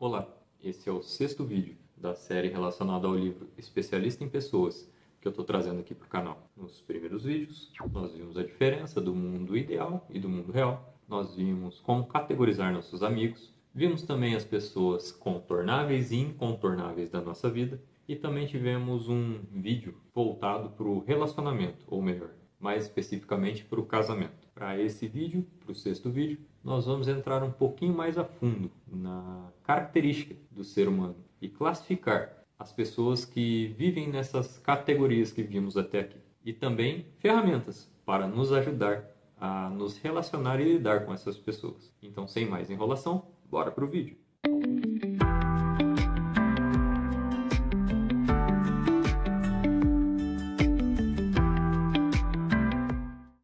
Olá, esse é o sexto vídeo da série relacionada ao livro Especialista em Pessoas que eu estou trazendo aqui para o canal. Nos primeiros vídeos, nós vimos a diferença do mundo ideal e do mundo real. Nós vimos como categorizar nossos amigos. Vimos também as pessoas contornáveis e incontornáveis da nossa vida. E também tivemos um vídeo voltado para o relacionamento, ou melhor, mais especificamente para o casamento. Para esse vídeo, para o sexto vídeo, nós vamos entrar um pouquinho mais a fundo na característica do ser humano e classificar as pessoas que vivem nessas categorias que vimos até aqui. E também ferramentas para nos ajudar a nos relacionar e lidar com essas pessoas. Então, sem mais enrolação, bora para o vídeo.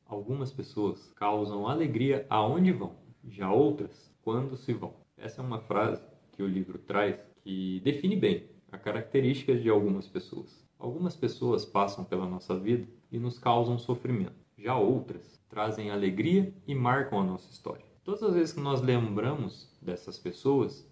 Algumas pessoas causam alegria aonde vão, já outras quando se vão. Essa é uma frase que o livro traz que define bem a característica de algumas pessoas. Algumas pessoas passam pela nossa vida e nos causam sofrimento. Já outras trazem alegria e marcam a nossa história. Todas as vezes que nós lembramos dessas pessoas,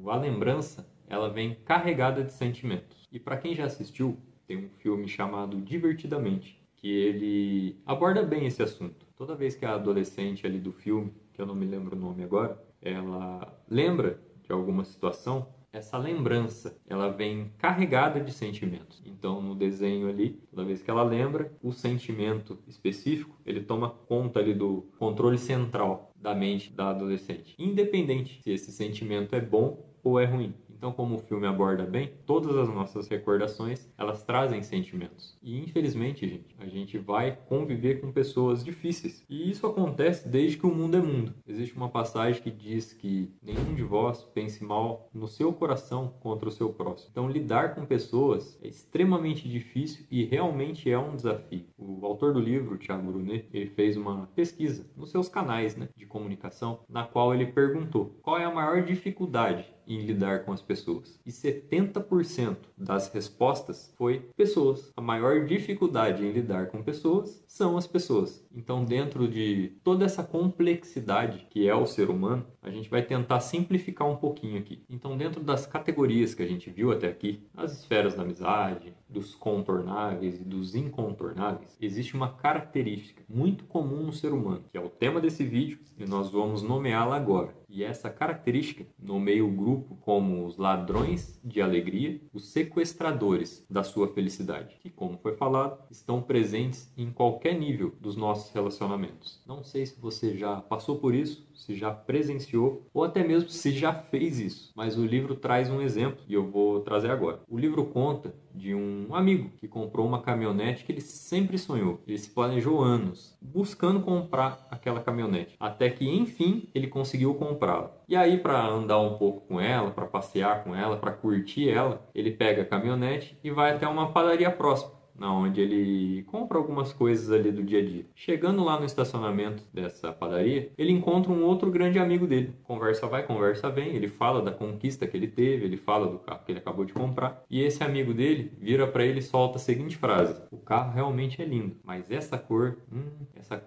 a lembrança ela vem carregada de sentimentos. E para quem já assistiu, tem um filme chamado Divertidamente, que ele aborda bem esse assunto. Toda vez que a adolescente ali do filme, que eu não me lembro o nome agora, ela lembra de alguma situação, essa lembrança, ela vem carregada de sentimentos. Então, no desenho ali, toda vez que ela lembra, o sentimento específico, ele toma conta ali do controle central da mente da adolescente. Independente se esse sentimento é bom ou é ruim. Então, como o filme aborda bem, todas as nossas recordações, elas trazem sentimentos. E, infelizmente, gente, a gente vai conviver com pessoas difíceis. E isso acontece desde que o mundo é mundo. Existe uma passagem que diz que nenhum de vós pense mal no seu coração contra o seu próximo. Então, lidar com pessoas é extremamente difícil e realmente é um desafio. O autor do livro, Thiago Brunet, ele fez uma pesquisa nos seus canais, de comunicação, na qual ele perguntou qual é a maior dificuldade em lidar com as pessoas. E 70% das respostas foi pessoas. A maior dificuldade em lidar com pessoas são as pessoas. Então, dentro de toda essa complexidade que é o ser humano, a gente vai tentar simplificar um pouquinho aqui. Então, dentro das categorias que a gente viu até aqui, as esferas da amizade, dos contornáveis e dos incontornáveis, existe uma característica muito comum no ser humano, que é o tema desse vídeo, e nós vamos nomeá-la agora. E essa característica nomeia o grupo como os ladrões de alegria, os sequestradores da sua felicidade, que, como foi falado, estão presentes em qualquer nível dos nossos relacionamentos. Não sei se você já passou por isso, se já presenciou ou até mesmo se já fez isso, mas o livro traz um exemplo e eu vou trazer agora. O livro conta de um amigo que comprou uma caminhonete que ele sempre sonhou. Ele se planejou anos buscando comprar aquela caminhonete, até que enfim ele conseguiu comprá-la. E aí, para andar um pouco com ela, para passear com ela, para curtir ela, ele pega a caminhonete e vai até uma padaria próxima, onde ele compra algumas coisas ali do dia a dia. Chegando lá no estacionamento dessa padaria, ele encontra um outro grande amigo dele. Conversa vai, conversa vem, ele fala da conquista que ele teve, ele fala do carro que ele acabou de comprar. E esse amigo dele vira para ele e solta a seguinte frase: o carro realmente é lindo, mas essa cor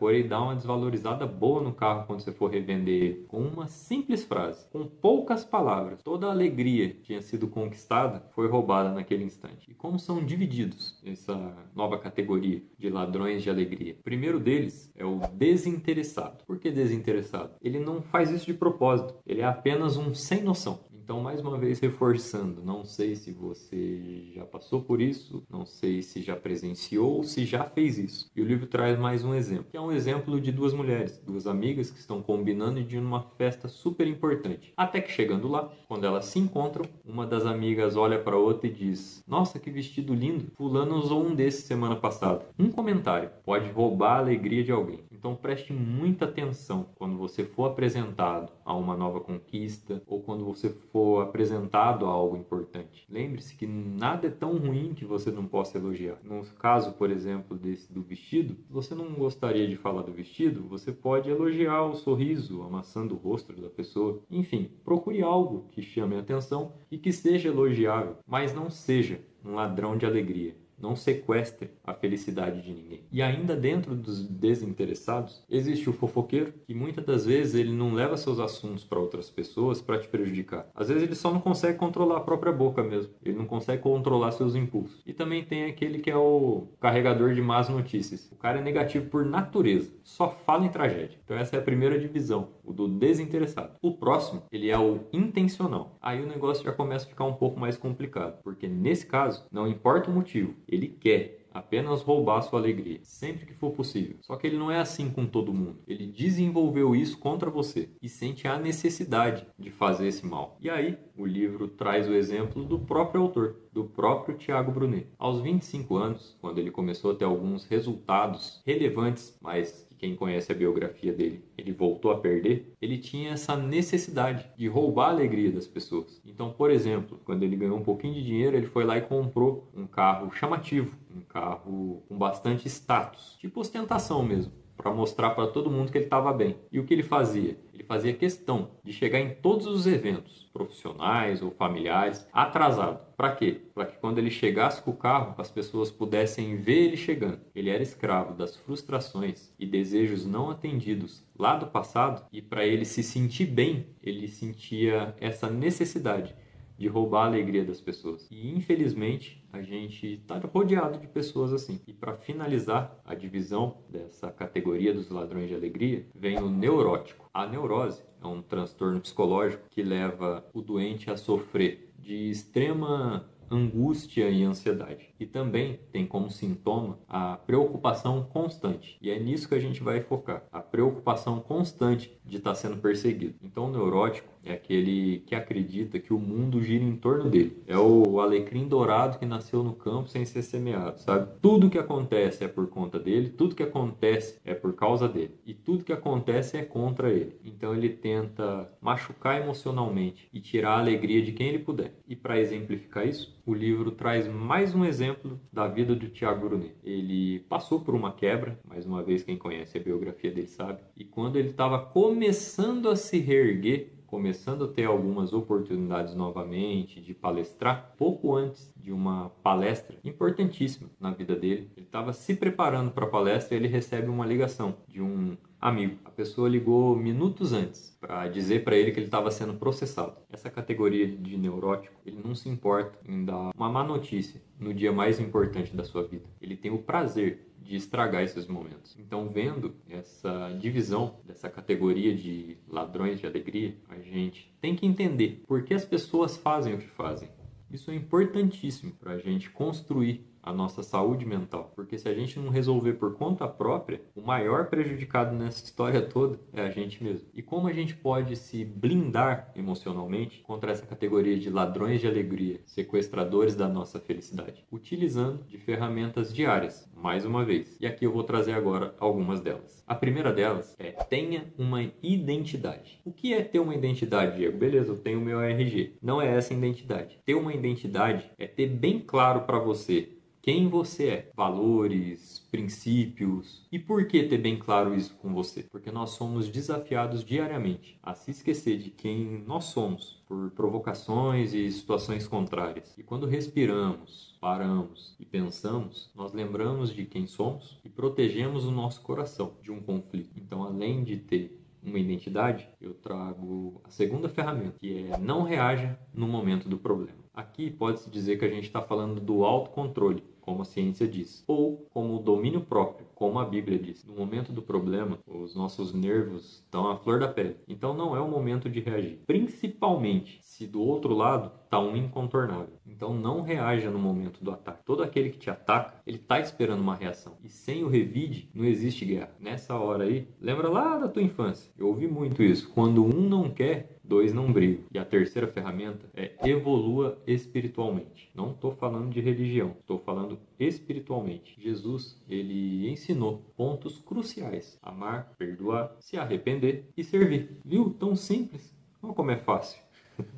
aí dá uma desvalorizada boa no carro quando você for revender ele. Com uma simples frase, com poucas palavras, toda a alegria que tinha sido conquistada foi roubada naquele instante. E como são divididos essa nova categoria de ladrões de alegria? O primeiro deles é o desinteressado. Por que desinteressado? Ele não faz isso de propósito, ele é apenas um sem noção. Então, mais uma vez reforçando, não sei se você já passou por isso, não sei se já presenciou ou se já fez isso. E o livro traz mais um exemplo, que é um exemplo de duas mulheres, duas amigas que estão combinando de ir numa festa super importante. Até que chegando lá, quando elas se encontram, uma das amigas olha para a outra e diz: nossa, que vestido lindo, fulano usou um desses semana passada. Um comentário pode roubar a alegria de alguém. Então preste muita atenção quando você for apresentado a uma nova conquista ou quando você for apresentado a algo importante. Lembre-se que nada é tão ruim que você não possa elogiar. No caso, por exemplo, do vestido, se você não gostaria de falar do vestido, você pode elogiar o sorriso, a maçã do rosto da pessoa. Enfim, procure algo que chame a atenção e que seja elogiável, mas não seja um ladrão de alegria. não sequestre a felicidade de ninguém. E ainda dentro dos desinteressados, existe o fofoqueiro, que muitas das vezes ele não leva seus assuntos para outras pessoas para te prejudicar. Às vezes ele só não consegue controlar a própria boca mesmo. Ele não consegue controlar seus impulsos. E também tem aquele que é o carregador de más notícias. O cara é negativo por natureza, só fala em tragédia. Então essa é a primeira divisão, o do desinteressado. O próximo, ele é o intencional. Aí o negócio já começa a ficar um pouco mais complicado, porque nesse caso, não importa o motivo, ele quer apenas roubar sua alegria, sempre que for possível. Só que ele não é assim com todo mundo. Ele desenvolveu isso contra você e sente a necessidade de fazer esse mal. E aí, o livro traz o exemplo do próprio autor, do próprio Tiago Brunet. Aos 25 anos, quando ele começou a ter alguns resultados relevantes, mas quem conhece a biografia dele, ele voltou a perder, ele tinha essa necessidade de roubar a alegria das pessoas. Então, por exemplo, quando ele ganhou um pouquinho de dinheiro, ele foi lá e comprou um carro chamativo, um carro com bastante status, tipo ostentação mesmo, para mostrar para todo mundo que ele estava bem. E o que ele fazia? Ele fazia questão de chegar em todos os eventos, profissionais ou familiares, atrasado. Para quê? Para que quando ele chegasse com o carro, as pessoas pudessem ver ele chegando. Ele era escravo das frustrações e desejos não atendidos lá do passado, e para ele se sentir bem, ele sentia essa necessidade de roubar a alegria das pessoas. E infelizmente a gente está rodeado de pessoas assim. E para finalizar a divisão dessa categoria dos ladrões de alegria, vem o neurótico. A neurose é um transtorno psicológico que leva o doente a sofrer de extrema angústia e ansiedade. E também tem como sintoma a preocupação constante. E é nisso que a gente vai focar. A preocupação constante de estar sendo perseguido. Então o neurótico é aquele que acredita que o mundo gira em torno dele. É o alecrim dourado que nasceu no campo sem ser semeado, sabe? Tudo que acontece é por conta dele, tudo que acontece é por causa dele. E tudo que acontece é contra ele. Então ele tenta machucar emocionalmente e tirar a alegria de quem ele puder. E para exemplificar isso, o livro traz mais um exemplo da vida do Tiago Brunet. Ele passou por uma quebra, mais uma vez quem conhece a biografia dele sabe, e quando ele estava começando a se reerguer, começando a ter algumas oportunidades novamente de palestrar, pouco antes de uma palestra importantíssima na vida dele, ele estava se preparando para a palestra e ele recebe uma ligação de um amigo. A pessoa ligou minutos antes para dizer para ele que ele estava sendo processado. Essa categoria de neurótico, ele não se importa em dar uma má notícia no dia mais importante da sua vida. Ele tem o prazer de estragar esses momentos. Então, vendo essa divisão dessa categoria de ladrões de alegria, a gente tem que entender por que as pessoas fazem o que fazem. Isso é importantíssimo para a gente construir a nossa saúde mental, porque se a gente não resolver por conta própria, o maior prejudicado nessa história toda é a gente mesmo. E como a gente pode se blindar emocionalmente contra essa categoria de ladrões de alegria, sequestradores da nossa felicidade? Utilizando de ferramentas diárias, mais uma vez. E aqui eu vou trazer agora algumas delas. A primeira delas é: tenha uma identidade. O que é ter uma identidade, Diego? Beleza, eu tenho o meu RG. Não é essa a identidade. Ter uma identidade é ter bem claro para você quem você é, valores, princípios. E por que ter bem claro isso com você? Porque nós somos desafiados diariamente a se esquecer de quem nós somos por provocações e situações contrárias. E quando respiramos, paramos e pensamos, nós lembramos de quem somos e protegemos o nosso coração de um conflito. Então, além de ter uma identidade, eu trago a segunda ferramenta, que é: não reaja no momento do problema. Aqui pode-se dizer que a gente está falando do autocontrole, como a ciência diz, ou como o domínio próprio, como a Bíblia diz. No momento do problema, os nossos nervos estão à flor da pele. Então não é o momento de reagir, principalmente se do outro lado está um incontornável. Então não reaja no momento do ataque. Todo aquele que te ataca, ele está esperando uma reação. E sem o revide, não existe guerra. Nessa hora aí, lembra lá da tua infância. Eu ouvi muito isso. Quando um não quer, dois não brigam. E a terceira ferramenta é: evolua espiritualmente. Não estou falando de religião, estou falando espiritualmente. Jesus, ele ensinou pontos cruciais: amar, perdoar, se arrepender e servir. Viu? Tão simples. Olha como é fácil.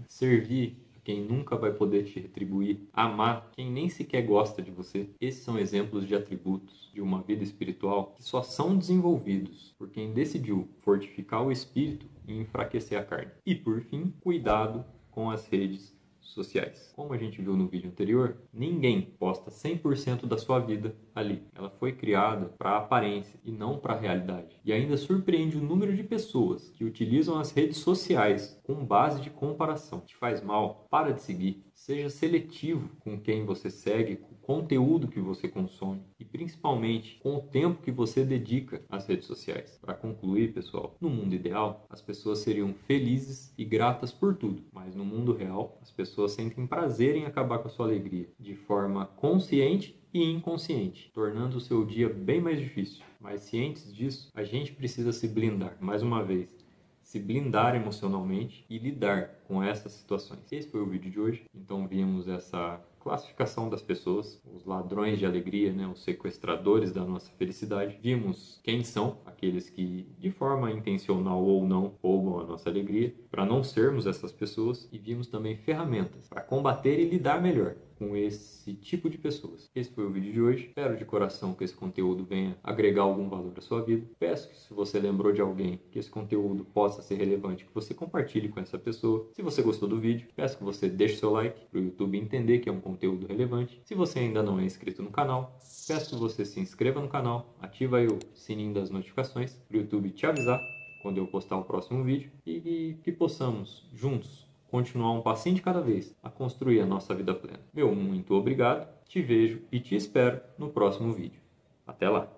Servir quem nunca vai poder te retribuir, amar quem nem sequer gosta de você. Esses são exemplos de atributos de uma vida espiritual que só são desenvolvidos por quem decidiu fortificar o espírito e enfraquecer a carne. E por fim, cuidado com as redes sociais. Como a gente viu no vídeo anterior, ninguém posta 100% da sua vida ali. Ela foi criada para a aparência e não para a realidade. E ainda surpreende o número de pessoas que utilizam as redes sociais com base de comparação. Te faz mal? Para de seguir. Seja seletivo com quem você segue, com o conteúdo que você consome e principalmente com o tempo que você dedica às redes sociais. Para concluir, pessoal, no mundo ideal, as pessoas seriam felizes e gratas por tudo, mas no mundo real, as pessoas sentem prazer em acabar com a sua alegria de forma consciente e inconsciente, tornando o seu dia bem mais difícil. Mas cientes disso, a gente precisa se blindar, mais uma vez, se blindar emocionalmente e lidar com essas situações. Esse foi o vídeo de hoje. Então vimos essa classificação das pessoas, os ladrões de alegria, né? Os sequestradores da nossa felicidade. Vimos quem são aqueles que, de forma intencional ou não, roubam a nossa alegria, para não sermos essas pessoas. E vimos também ferramentas para combater e lidar melhor com esse tipo de pessoas. Esse foi o vídeo de hoje. Espero de coração que esse conteúdo venha agregar algum valor à sua vida. Peço que, se você lembrou de alguém que esse conteúdo possa ser relevante, que você compartilhe com essa pessoa. Se você gostou do vídeo, peço que você deixe seu like para o YouTube entender que é um conteúdo relevante. Se você ainda não é inscrito no canal, peço que você se inscreva no canal, ativa aí o sininho das notificações para o YouTube te avisar quando eu postar o próximo vídeo e que possamos juntos continuar um passinho de cada vez a construir a nossa vida plena. Meu muito obrigado, te vejo e te espero no próximo vídeo. Até lá!